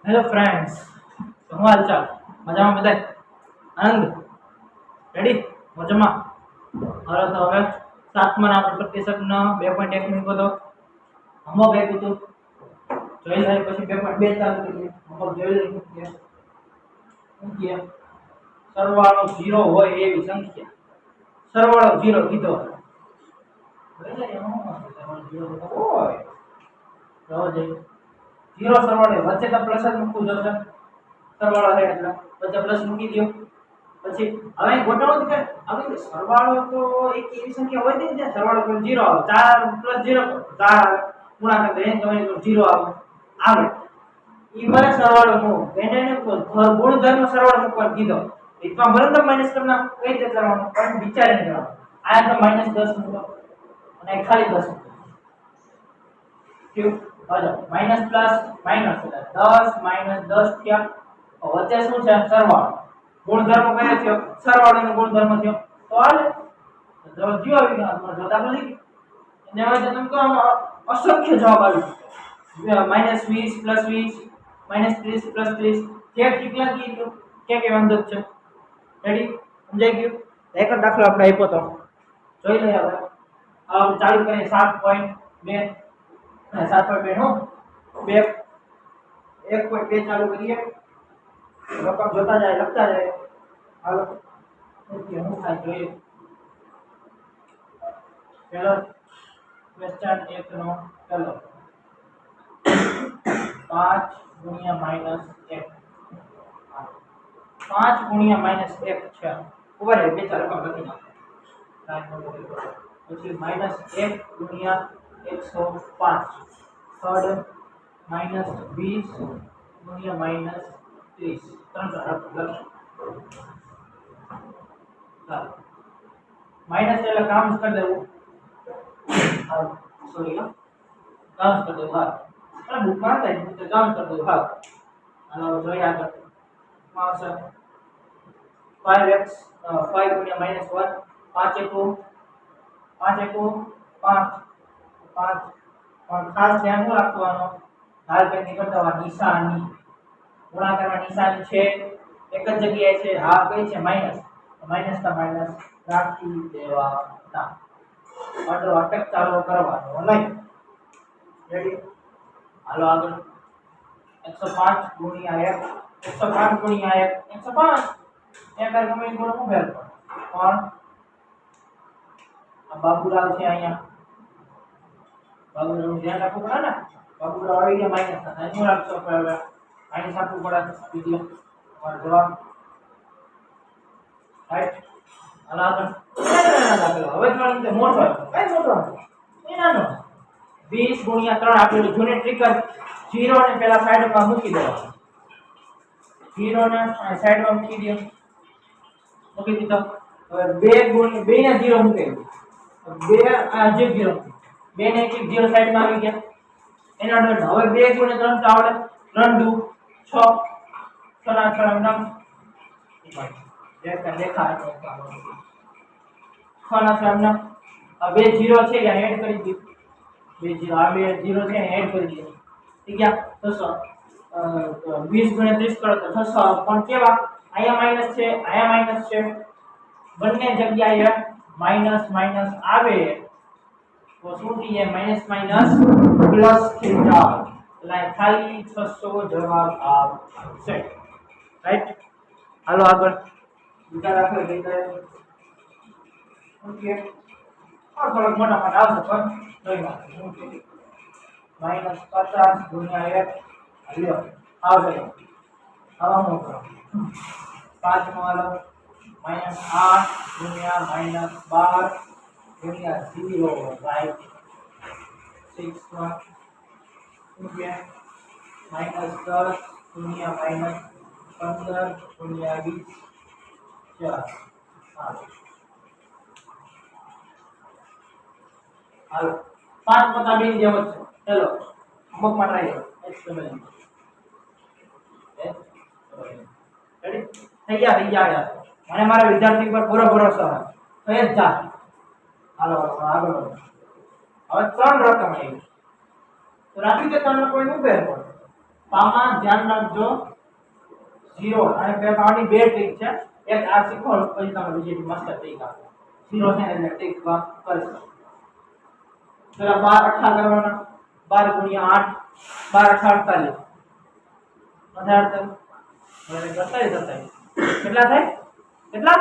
Hello friends, શું હાલચાલ? મજામાં બધા? આનંદ? રેડી? મજામાં? હવે તો હવે 7મા આપણે પ્રતિશતનો 2.1 મૂકો તો હોમવર્ક આપ્યું હતું જોઈ લઈએ, પછી 2.2 ચાલુ કરીએ. હોમવર્ક જોઈ લઈએ. શું કહે? સરવાળો 0 હોય એવી સંખ્યા. સરવાળો 0 કીધો જોઈ લઈએ. સરવાળો 0 હોય તો જઈએ 0 સરવાળે વચ્ચે તો પ્લસ જ મૂકવું જોશે. સરવાળો છે એટલે વચ્ચે પ્લસ મૂકી દો. પછી હવે ગોઠવણ કે હવે સરવાળો તો એક એવી સંખ્યા હોય ને જ્યાં સરવાળો પર 0 આવે. 4 + 0 4 ગુણાકાર કરીને તમે 0 આવે ઈ મને સરવાળો નો એને ગુણધર્મ સરવાળો મૂકવા કીધો. એકમાં બરાબર માઈનસ કરના કઈ રીતે કરવાનું પણ વિચારીને કરવાનું. આ તો -10 મૂકો અને ખાલી 10 મૂકો. ક્યુ હાલો માઈનસ પ્લસ માઈનસ એટલે 10 - 10 થયા. વચ્ચે શું છે? સરવાળો. ગુણધર્મ કયો થયો? સરવાળોનો ગુણધર્મ થયો. તો હાલે જો જીવ આવી ગયો જોતા નથી એને હવે તમે તો અસંખ્ય જવાબ આવી -20 + 20 -30 + 30 કેટલા કીધું કે વાંધો છે. રેડી? સમજાઈ ગયું? એક જ દાખલો આપણે આપ્યો તો જોઈ લઈએ. હવે ચાલુ કરીએ 7.2 7.2 નો 2 1.2 ચાલુ કરીએ. રકમ જોતા જાય, લખતા જાય. હાલો ઓકે, હું થાય જોઈએ. પેલો ક્વેશ્ચન 1 નો પેલો 5 * -1 5 * -1 છે. ઉપર બે ચાર રકમ લખી નાખો. પછી -1 * 105 થર્ડ -20 * -30 ત્રણ ચાર રકમ લખો. ચાલો માઈનસ એટલે કાઉન્ટ કરી દેવું. સોરી કાઉન્ટ કરી દેવું. હા અરે બુકમાં હતા તો કાઉન્ટ કરી દેવું. હા હાલો જોઈએ આગળ આવશે 5x 5 * -1 5 * 5 પણ ખાસ ધ્યાન રાખવાનું હાલ કે નીકળતા નિશાની ગુણાકારમાં નિશાની છે એક જ જગ્યાએ છે. હા કઈ છે? માઈનસ. માઈનસ કા માઈનસ રાખી દેવાના. ઓર્ડર અટક ચાલુ કરવાનો નહીં. રેડી? હાલો આગળ 105 * 1 105 * 1 105 એક આ ગમે એ ગુણ ઉભેર પણ આ બાબુલાલ છે અહીંયા. બાબુલાલનું ધ્યાન રાખવું પડે ને. બાબુલાલ આવી ગયા માઈનસ ના એનું રાખશો હવે માઈનસ આપવું પડે. વિડિયો તમારો જવાબ રાઈટ. હાલો આગળ હવે તો મોટો કઈ મોટો એ નાનો 20 * 3 આપેલું જૂની ટ્રિક 0 ને પહેલા સાઈડમાં મૂકી દેવાનું. 0 ને સાઈડમાં મૂકી દો. મૂકી દીધો. હવે 2 ને 0 મૂકી દો. 2 આ જે 0 2 ને 1 0 સાઈડમાં આવી ગયા. એનો દંડ હવે 2 * 3 તો આવડે. 3 * 2 6 6 ના 6 9 દેખાય તો 6 ના 6 9 આ બે 0 છે યા એડ કરી દીધું. બે 0 આ બે 0 છે એડ કરી દીધું. ઠીક છે? 600 20 * 30 કરો તો 600 પણ કેવા અહીંયા માઈનસ છે અહીંયા માઈનસ છે. બંને જગ્યાએ માઈનસ માઈનસ આવે તો શું થઈ જાય? માઈનસ માઈનસ પ્લસ થઈ જાય. એટલે ખાલી 600 જવાબ આવશે. રાઈટ? હાલો આગળ બીજા દાખલા લઈએ. ઓકે આ થોડોક મોટા મોટા આવશે પણ જોઈ નાખો. -50 * 1 લ્યો આવશે. હવે હું કરું 5 નો હાલો -8 * -12 0 રાઈટ 6 માં ઓકે -10 * -15 * 20 4 હાલો 5 પતા બી જેવો છે. ચલો અમુક માં ટ્રાય કરો. Experiment ready? થઈ ગયા. મને મારા વિદ્યાર્થી પર પૂરો ભરોસો છે. થઈ જ જા. હાલો આગળ હવે 3 રકમ આવી તો રાખી દે. 3 કોઈ નું બેર પડે પામાં ધ્યાન રાખજો 0 અને બે પાવાની બે ટ્રીક છે એક આ શીખો પછી તમે બીજી મસ્ત ટ્રીક આપો 0 છે એટલે ટ્રીક કરશો પેલા 12 18 કરવાના 12 * 8 12 18 48 કેટલા થાય કેટલા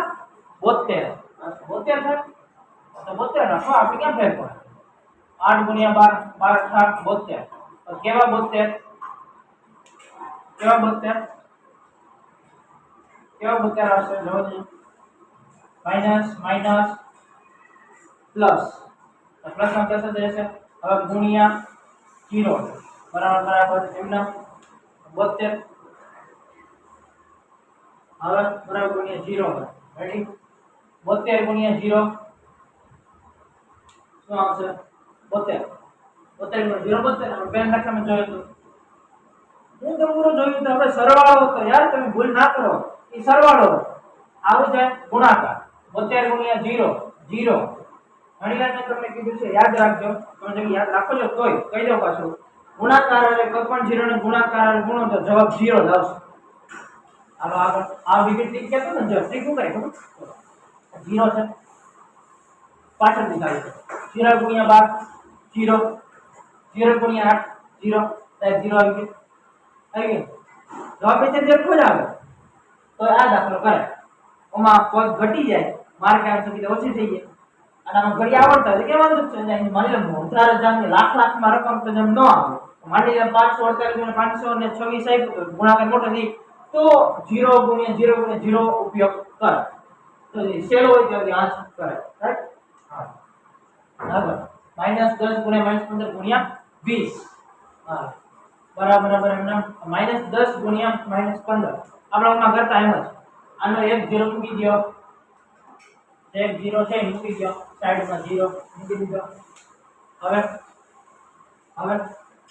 72 72 થાય તો 72 રાખો આપણે કેમ ફેર પડે 8 * 12 12 18 72 તો કેવા 72 કેવા 72 કેવા 72 આવશે જોજો માઈનસ માઈનસ પ્લસ તો પ્લસ માં કેસે જશે હવે ગુણ્યા 0 બરાબર એમના 72 હવે બરાબર ગુણ્યા 0 રેડી 72 ગુણ્યા 0 શું આવશે 72 72 0 72 બેન લખવામાં જોયું તો હું તમારું જોયું તો આપણે સરવાળો હતો યાર તમે ભૂલ ના કરો એ સરવાળો આવું છે ગુણાકાર 72 ગુણ્યા 0 0 ઘણી વાર મેં તમને કીધું છે યાદ રાખજો તમે જો યાદ રાખો છો તોય કહી દો પાછું ગુણાકાર એટલે કોઈ પણ 0 ને ગુણાકાર ગુણો તો જવાબ 0 જ આવશે હાલો આગળ આ બીજી ટ્રીક કેતો ને જો ટ્રીક શું કરે ખબર 0 છે પાછળથી થાય છે 0 ગુણ્યા 12 0 0 ગુણ્યા 8 0 તો 0 આવી ગયું જવાબ છે જેટલો જ આવે તો આ દાખલો કરે ઓમાં પદ ઘટી જાય માર્ક આવે છે ઓછી થઈ જાય અને આમાં ઘડી આવડતા હોય કે વાંધો છે જાય માની લો 4000 ની લાખ માં રકમ તો જેમ ન આવે માની લો 548 500 ને 26 આપ્યું તો ગુણાકાર મોટો થઈ તો 0 ગુણ્યા 0 ગુણ્યા 0 ઉપયોગ કર તો જે સેલ હોય તો આજ કરે રાઈટ હા બરાબર -10 ગુણ્યા -15 ગુણ્યા 20 હા બરાબર બરાબર એમના -10 ગુણ્યા -15 આપણે ઓમાં કરતા એમ જ આનો એક 0 મૂકી દો એક 0 છે મૂકી દો સાઈડમાં 0 મૂકી દીધો હવે આ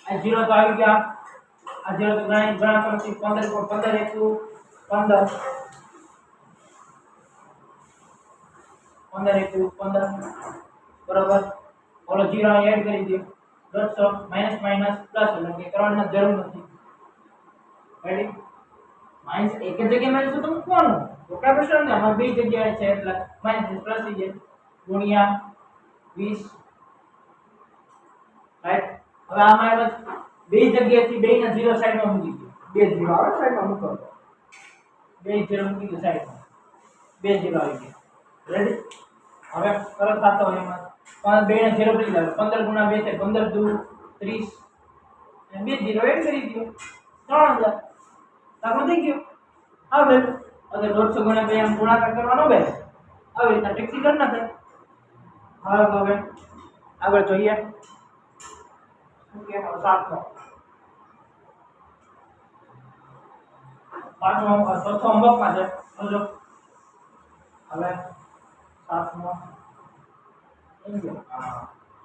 0 તો આવી ગયા આ 0 તો ગણા કરતી 15 15 1 15 15 1 15 બરાબર ઓલો 0 એડ કરી દો 150 માઈનસ માઈનસ પ્લસ એટલે કે કરવાની જરૂર નથી રેડી માઈનસ એક જગ્યાએ માઈનસ તો મૂકવાનું ઓકા પ્રશ્ન ને આમાં બે જગ્યાએ છે એટલે માઈનસ પ્લસ થઈ જાય ગુણ્યા 20 રાઈટ હવે આમાં આવે બે જગ્યાએથી બેના 0 સાઈડમાં મૂકી દો બે 0 આવે સાઈડમાં મૂકો બે 0 મૂકી દો સાઈડમાં બે 0 આવી ગયા રેડી હવે તરત થતો હોય એમાં પણ બે ને 0 કરી દો 15 ગુણ્યા 2 થાય 15 દુ 30 અને બે 0 એડ કરી દો 3000 તાકો થઈ ગયો હવે અગર 150 ગુણ્યા 2 આમ ગુણાકાર કરવાનો બે આવી રીતના ટેક્સી કરી નાખે હવે આગળ જોઈએ શું કે સાતમો પાંચમો ચોથો અંબકમાં છે સમજો હવે સાતમો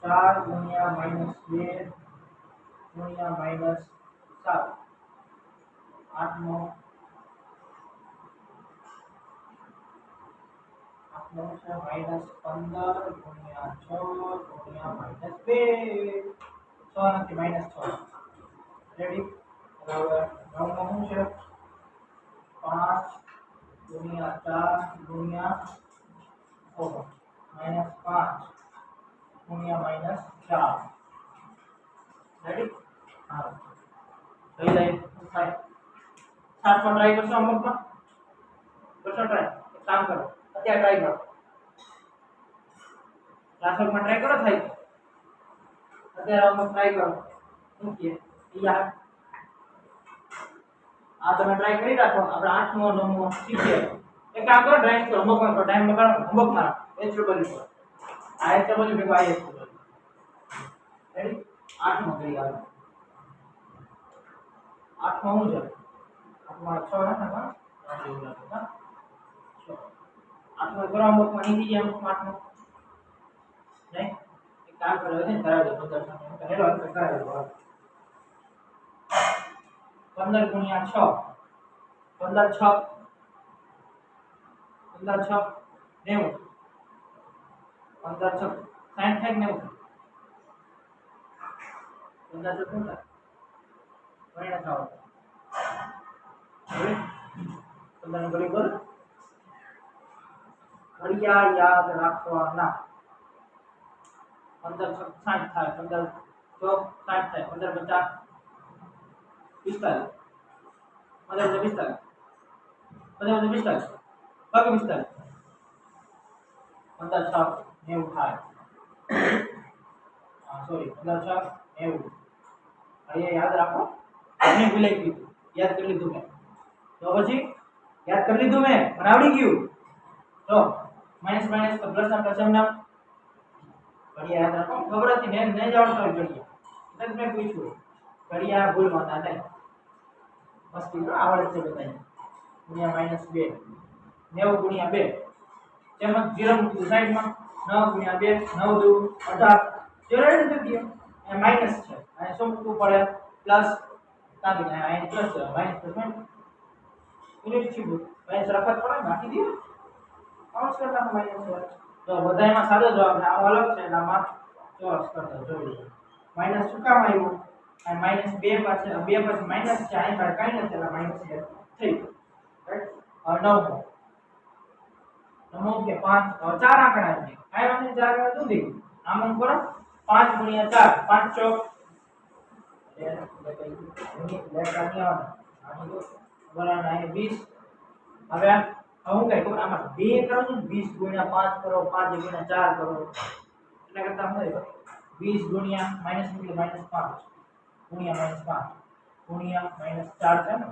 4 ગુણ્યા -2 ગુણ્યા -7 આઠમો છે -15 ગુણ્યા 6 ગુણ્યા -2 6 નથી -6 રેડી હવે નવમો શું છે 5 ગુણ્યા 4 ગુણ્યા -5 ગુણ્યા -4 રેડી હા થઈ જાય થાય સાતમો ટ્રાય કરશો અમુકમાં કરશો ટ્રાય એક કામ કરો અત્યારે ટ્રાય કરો ક્લાસમાં ટ્રાય કરો થાય અત્યારે અમુક ટ્રાય કરો શું કે યાર આ તમે ટ્રાય કરી રાખો આપણે 8મો 9મો શીખીએ એક કામ કરો ટ્રાય કરો અમુકમાં તો ટાઈમ બગાડો અમુકમાં HW આ HW ભેગો આ HW રેડી 8મો કરી આવો 8મો હું છે 8માં 6 હે ને હા એવું લાગે હા 8મો કરો અમુકમાં નીકળી જાય અમુકમાં 8મો નહીં એક કામ કરો ને કરાવી દો બધા સામે હેલો કરાવી દો 15 ગુણ્યા 6 15 6 15 6 90 15 6 60 થાય 90 15 6 શું થાય મને થાવ તમને ઘડી કર ઘડિયા યાદ રાખવાના 15 60 થાય 15 તો 60 થાય 15 50 45 15 બાકી 45 15 6 90 થાય સોરી 15 6 90 અહીંયા યાદ રાખો મને ભૂલાઈ ગયું યાદ કરી લીધું મેં તો પછી યાદ કરી લીધું મેં મને આવડી ગયું તો માઈનસ માઈનસ તો પ્લસ ના પ્લસ ના ઘડિયા યાદ રાખો ખબર હતી ને નહીં જાણતો હોય ઘડિયા એટલે મેં પૂછ્યું ઘડિયા ભૂલવાના નહીં મસ્તી તો આવડે છે બધાને ગુણ્યા માઈનસ 2 90 ગુણ્યા 2 તેમાં 0 મૂકી સાઈડમાં 9 ગુણ્યા 2 9 દુ 18 0 નથી દે એ માઈનસ છે અને શું મૂકવું પડે પ્લસ કાઢીને આ પ્લસ માઈનસ પ્લસ યુનિટ છે માઈનસ રાખવા પડે બાકી દે ચોરસ કરતા માઈનસ છે તો બધાયમાં સાદો જવાબ છે આ અલગ છે આમાં ચોરસ કરતા જોઈ લો માઈનસ શું કામ આવ્યું અને માઈનસ 2 પાસે 2 પાસે માઈનસ છે અહીં પર કાઈ નથી એટલે માઈનસ છે થઈ રાઈટ હવે 9 કે 5 ચાર આંકડા છે કાઈ વાંધો ચાર આંકડા સુધી આમ કરો 5 ગુણ્યા 4 5 ચોક બરાબર 20 હવે હું કઈ કહું આમાં 2 કરો ને 20 ગુણ્યા 5 કરો 5 ગુણ્યા 4 કરો એટલે કરતા હું 20 ગુણ્યા માઈનસ એટલે માઈનસ 5 ગુણ્યા માઈનસ 5 ગુણ્યા માઈનસ 4 છે ને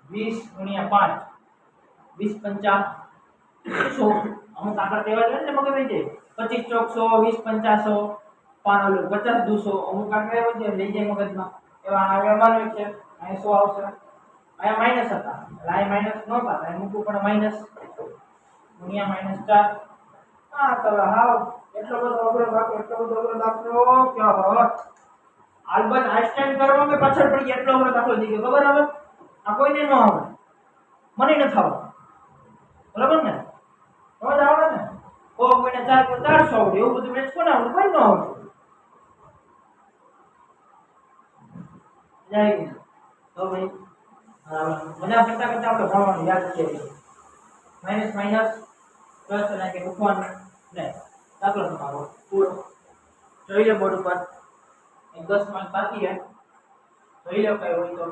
20 ગુણ્યા 5 20 પંચા 100 અમુક આંકડા તેવા છે ને મગજ રહી જાય 25 ચોક 100 20 પંચા 100 50 200 અમુક આંકડા એવા છે લઈ જાય મગજમાં એવા આવવાનું છે અહીં 100 આવશે અહીંયા માઈનસ હતા એટલે અહીં માઈનસ નો પાતા અહીં મૂકવું પણ માઈનસ ગુણ્યા માઈનસ 4 હા તો હાવ એટલો બધો અઘરો દાખલો ક્યાં હોત આલ્બર્ટ આઈન્સ્ટાઈન કરવા કે પાછળ પડી એટલો અઘરો દાખલો થઈ ગયો ખબર હવે આ કોઈને ન આવડે મને ન થાવ બરાબર ને રોજ આવડે ને કોઈને 4 પર 400 આવડે એવું બધું મેચ કોને આવડે કોઈ ન આવડે જાય તો ભાઈ મજા કરતા કરતા આપણે ભણવાનું યાદ કરીએ માઈનસ માઈનસ પ્લસ અને કે મૂકવાનું ને દાખલો તમારો પૂરો જોઈ લો બોર્ડ ઉપર 10 માર્ક બાકી છે જોઈ લો કઈ હોય તો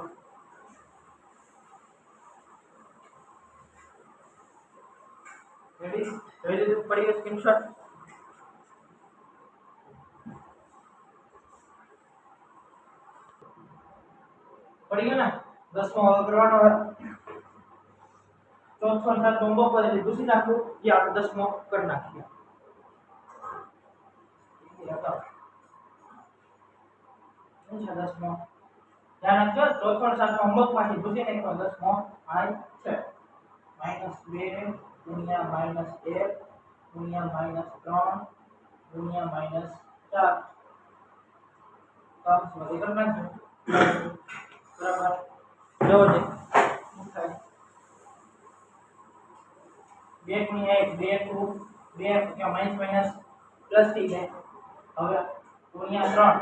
રેડી જોઈ લીધું પડી ગયો સ્ક્રીનશોટ પડી ગયો ને 10મો હવે કરવાનો હોય ચોથો અને સાતમો હોમવર્ક પર એટલે દૂસરી નાખવું એ આપણે 10મો કરી નાખીએ શું છે 10મો ધ્યાન રાખજો ચોથો અને સાતમો હોમવર્ક માંથી દૂસરી નાખવાનો 10મો આઈ છે -2 ગુણ્યા -1 ગુણ્યા -3 ગુણ્યા -4 કૌંસ માંથી કરી નાખજો બરાબર જોવો છે શું થાય 2 ગુણ્યા 1 2 કે માઈનસ માઈનસ પ્લસ થઈ જાય હવે ગુણ્યા 3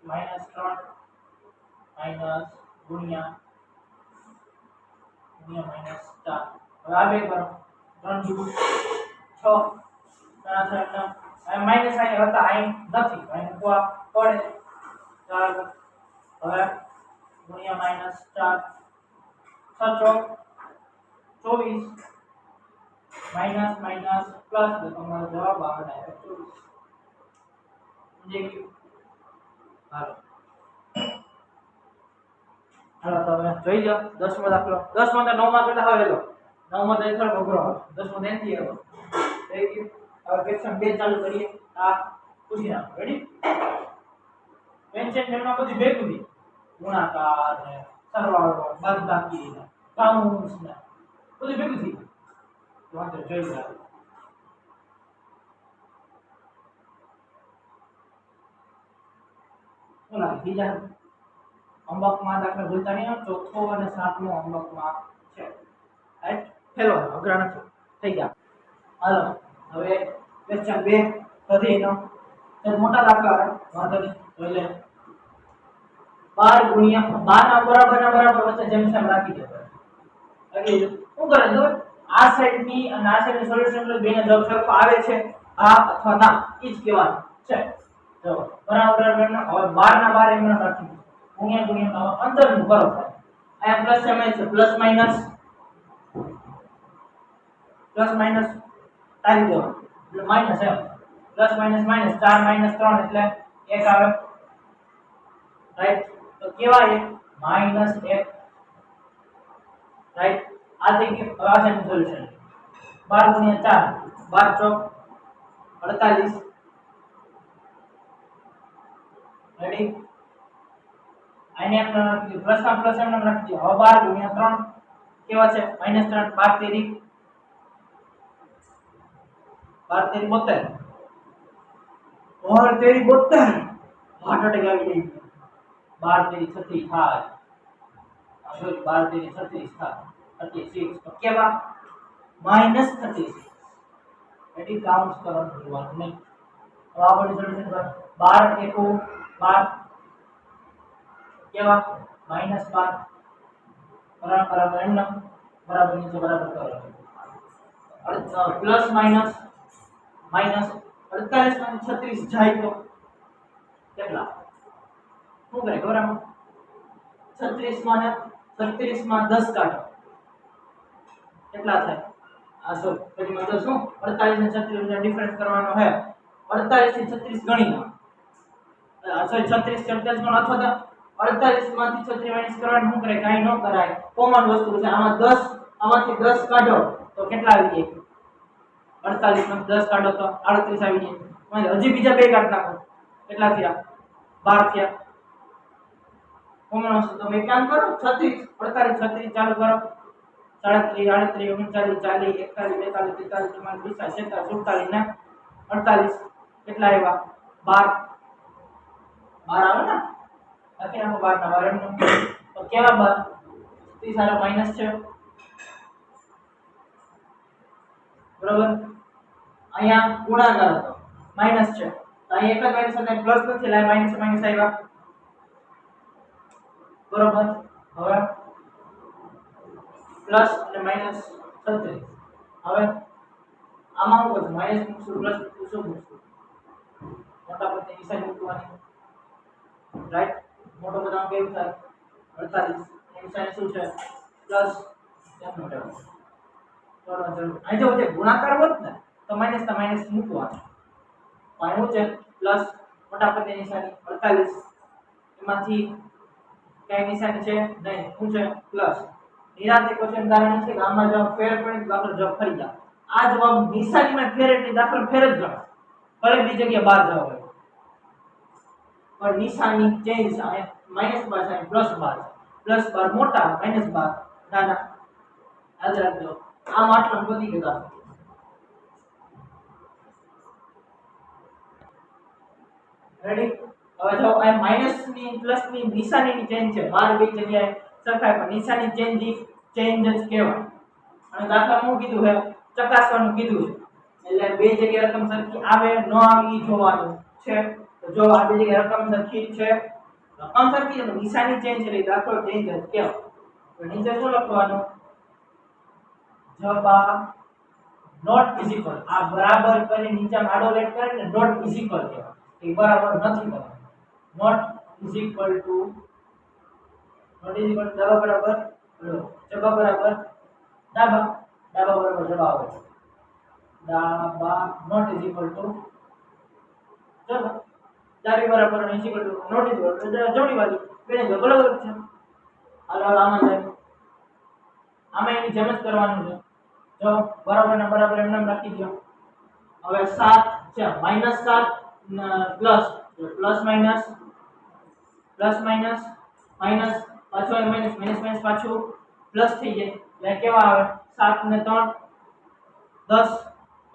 -3 માઈનસ ગુણ્યા -4 હવે આ બે કરો 3 જુઓ 6 3 આ માઈનસ અહીં હતા અહીં નથી અહીં મૂકવા પડે 4 હવે ગુણ્યા -4 6 ચોક 24 માઈનસ માઈનસ પ્લસ તો તમારો જવાબ આવે ડાયરેક્ટ 24 સમજી ગયું હાલો તો હવે જોઈ લો 10મો દાખલો 10મો તો 9માં કરતા હવે લો 9માં તો એટલો અઘરો આવે 10મો ત્યાંથી આવ્યો થઈ ગયું હવે ક્વેશ્ચન 2 ચાલુ કરીએ આ પૂછી નાખો રેડી મેન્શન જેમાં બધું ભેગું છે ગુણાકાર ને સરવાળો બાદબાકી ને કાઉન્સ ને બધું ભેગું થઈ તો આ જોઈ લો ઓલા બીજા હોમવર્કમાં દાખલા ભૂલતા નહીં ચોથો અને સાતમો હોમવર્કમાં છે રાઈટ હેલો અઘરા નથી થઈ ગયા હાલો હવે ક્વેશ્ચન 2 પછી એનો મોટા દાખલા વાંધો નહીં જોઈ લે 12 ગુણ્યા 12 ના બરાબર વચ્ચે જેમ સેમ રાખી દો એટલે શું કરે તો આ સાઈડ ની અને આ સાઈડ ની સોલ્યુશન લો બેનો જવાબ સરખો આવે છે આ અથવા ના ઈ જ કહેવાનું છે જો બરાબર હવે 12 ના 12 એમને રાખી દો ગુણ્યા ગુણ્યા અંદર નું કરો અહીંયા પ્લસ છે માઈનસ પ્લસ માઈનસ તારી દો એટલે માઈનસ એમ પ્લસ માઈનસ માઈનસ 4 માઈનસ 3 એટલે 1 આવે રાઈટ તો કેવાય માઈનસ 1 રાઈટ આ થઈ ગયું હવે આ સાઈડનું સોલ્યુશન 12 ગુણ્યા 4 12 ચોક 48 રેડી આને આપણે રાખી પ્લસ માં પ્લસ એમ રાખી દો હવે 12 ગુણ્યા 3 કેવા છે -3 12 તેરી 12 તેરી 72 હાર્ટ અટેક આવી ગઈ 12 તેરી 36 થાય સોરી 12 તેરી 36 થાય 36 તો કેવા -36 એટી કાઉન્ટ કરવાનું જોવાનું નહીં હવે આપણે સોલ્યુશન કર 12 એકુ 12 કેવા -12 બરાબર એમ બરાબર નીચે બરાબર કરો પ્લસ માઈનસ 48 માંથી 36 જાય તો કેટલા શું કરે ખબર આમ 36 માં 10 કાઢો કેટલા થાય આ તો પછી મતલબ શું 48 ને 36 નો ડિફરન્સ કરવાનો છે 48 થી 36 ગણી લો સોરી 36 44 ગણો અથવા તો 48 માંથી 36 માઈનસ કરવાનું શું કરે કાઈ ન કરાય કોમન વસ્તુ છે આમાં 10 આમાંથી 10 કાઢો તો કેટલા આવી જાય 48 માંથી 10 કાઢો તો 38 આવી જાય હજી બીજા બે કાઢ નાખો કેટલા થયા 12 થયા કોમન વસ્તુ તો બે કામ કરો 36 48 36 ચાલુ કરો 37 38 39 40 41 42 43 44 45 46 47 48 કેટલા આવ્યા 12 આવે ને આખી નાખો 12 ના 12 તો કેવા 12 30 સારા માઈનસ છે બરોબર અહીંયા ગુણાકાર હતો માઈનસ છે તો અહીં એક જ માઈનસ અને પ્લસ નથી એટલે માઈનસ આવ્યા બરોબર હવે પ્લસ અને માઈનસ 36 હવે આમાં શું કરશું માઈનસ મૂકશું પ્લસ મૂકશું મોટા પદની નિશાની મૂકવાની રાઈટ મોટો પદ આમ કેવું થાય 48 ની નિશાની શું છે પ્લસ એમ નોટ અહીં જો જે ગુણાકાર હોત ને તો માઈનસ ના માઈનસ મૂકવાનું પાયું છે પ્લસ મોટા પદની નિશાની 48 એમાંથી કઈ નિશાની છે નહીં શું છે પ્લસ નિરાંતે ક્વેશ્ચન કારણ છે કે આમાં જવાબ ફેર પડે દાખલો જવાબ ફરી જાય આ જવાબ નિશાનીમાં ફેર એટલે દાખલો ફેર જ ગણાય ફરી બી જગ્યાએ 12 જવાબ હોય પણ નિશાની ચેન્જ આવે -12 છે +12 મોટા -12 નાના યાદ રાખજો આ માટલો પતી ગયો રેડી હવે જો આ માઈનસ ની પ્લસ ની નિશાનીની ચેન્જ છે 12 બે જગ્યાએ સરખાય પણ નિશાની ચેન્જ જ કહેવાય અને દાખલામાં હું કીધું છે ચકાસવાનું કીધું છે એટલે બે જગ્યાએ રકમ સરખી આવે ન આવે ઈ જોવાનું છે તો જો આ બે જગ્યાએ રકમ સરખી છે રકમ સરખી છે નિશાની ચેન્જ એટલે દાખલો ચેન્જ જ કહેવાય તો નીચે શું લખવાનું જબ આ નોટ ઇઝિકલ આ બરાબર કરી નીચે આડો લેટ કરીને નોટ ઇઝિકલ કહેવાય એ બરાબર નથી કરવાનું નોટ ઇઝિકલ ટુ ડાબા બરાબર જબા બરાબર ડાબા બરાબર જબા આવે ડાબા નોટ ઇઝિકલ ટુ જબા ડાબી બરાબર equal to not equal to જમણી બાજુ બેને જબા અલગ છે હાલો આમાં જાય આમાં એની જેમ જ કરવાનું છે જો બરાબર ને બરાબર એમ નામ રાખી દો હવે 7 છે -7 પ્લસ માઈનસ પાછો માઈનસ પાછું પ્લસ થઈ જાય એટલે કેવા આવે 7 ને 3 10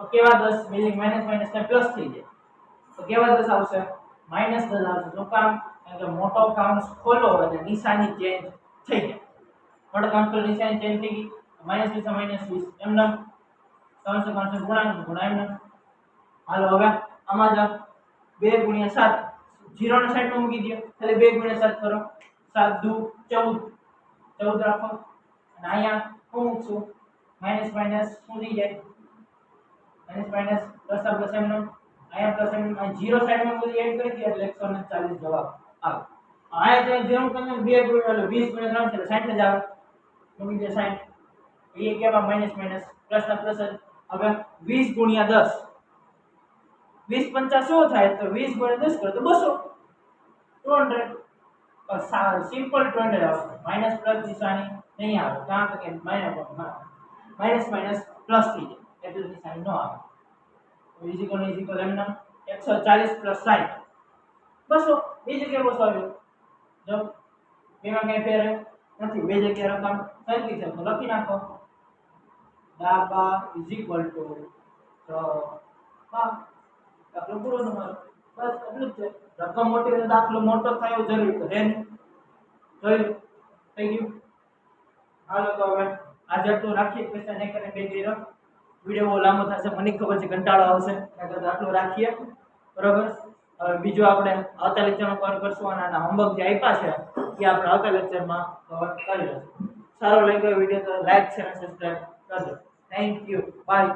તો કેવા 10 મિલી માઈનસ ને પ્લસ થઈ જાય તો કેવા 10 આવશે -10 આવશે શું કામ કારણ કે મોટો કાઉન્ટ ખોલો અને નિશાની ચેન્જ થઈ જાય મોટો કાઉન્ટ ખોલો નિશાની ચેન્જ થઈ ગઈ -20 એમ નામ 300 ગુણાકાર હાલો હવે આમાં જ 2 × 7 0 ને સાઈડમાં મૂકી દો એટલે 2 × 7 કરો 7 દુ 14 રાખો અને અહીંયા હું મૂકશું માઈનસ માઈનસ શું થઈ જાય માઈનસ માઈનસ પ્લસ આ પ્લસ એમનો અહીંયા પ્લસ એમ 0 સાઈડમાં બધી એડ કરી દીધી એટલે 140 જવાબ આવે આયા જે 0 કરીને 2 ગુણ્યા 20 ગુણ્યા 3 એટલે 60 જ આવે મૂકી દે 60 એ કેવા માઈનસ માઈનસ પ્લસ ના પ્લસ હવે 20 ગુણ્યા 10 20 50 શું થાય તો 20 ગુણ્યા 10 કરો તો 200 200 સિમ્પલ 200 આવે માઈનસ પ્લસ નિશાની નહીં આવે કારણ કે માઈનસ માઈનસ પ્લસ થઈ જાય એટલે નિશાની ન આવે ઇઝિકલ એમ નામ 140 પ્લસ 60 200 બે જગ્યાએ 200 આવ્યો જો બેમાં કઈ ફેર નથી બે જગ્યાએ રકમ સરખી છે તો લખી નાખો ડાબા ઇઝિકલ ટુ તો દાખલો પૂરો તમારો બસ એટલું જ છે રકમ મોટી એટલે દાખલો મોટો થાય એવું જરૂરી છે રેન જોઈ થઈ ગયું હાલો તો હવે આજે આટલું રાખીએ ક્વેશ્ચન એક અને બે કરી રાખો વિડિયો બહુ લાંબો થશે મને ખબર છે કંટાળો આવશે એટલે આટલું રાખીએ બરાબર હવે બીજું આપણે આવતા લેક્ચરમાં કવર કરશું અને આના હોમવર્ક જે આપ્યા છે એ આપણે આવતા લેક્ચરમાં કવર કરી લઈશું સારો લાગ્યો વિડિયો તો લાઈક શેર અને સબસ્ક્રાઇબ કરજો થેન્ક યુ બાય